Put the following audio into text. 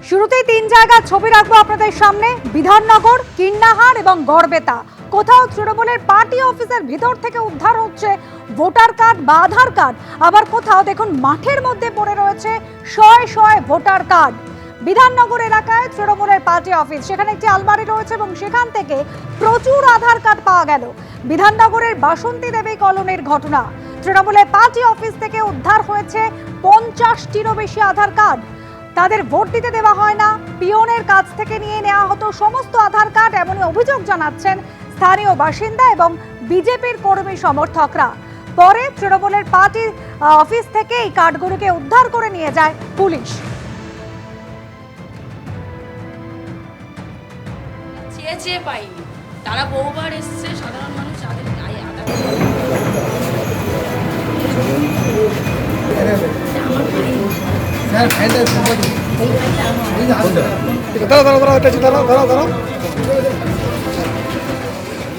শুরুতেই তিন জায়গার ছবি রাখবো আপনাদের সামনে, বিধাননগর, কিন্নাহার এবং গড়বেতা। কোথাও তৃণমূলের পার্টি অফিসের ভিতর থেকে উদ্ধার হচ্ছে ভোটার কার্ড বা আধার কার্ড, আবার কোথাও দেখুন মাঠের মধ্যে পড়ে রয়েছে শয়ে শয়ে ভোটার কার্ড। বিধাননগর এলাকায় তৃণমূলের পার্টি অফিস, সেখানে একটি আলমারি রয়েছে এবং সেখান থেকে প্রচুর আধার কার্ড পাওয়া গেল। বিধাননগরের বাসন্তী দেবী কলোনির ঘটনা, তৃণমূলের পার্টি অফিস থেকে উদ্ধার হয়েছে 50টিরও বেশি আধার কার্ড। তাদের ভোট দিতে দেওয়া হয় না, পিওনের কাছ থেকে নিয়ে নেওয়া হতো সমস্ত আধার কার্ড, এমনই অভিযোগ জানাচ্ছেন স্থানীয় বাসিন্দা এবং বিজেপির কর্মী সমর্থকরা। পরে তৃণমূলের পার্টি অফিস থেকে এই কার্ডগুলোকে উদ্ধার করে নিয়ে যায় পুলিশ। চেয়ে পাইনি, তারা বহুবার এসছে, সাধারণ মানুষ তাদের গায়ে আঘাত। দাঁড়াও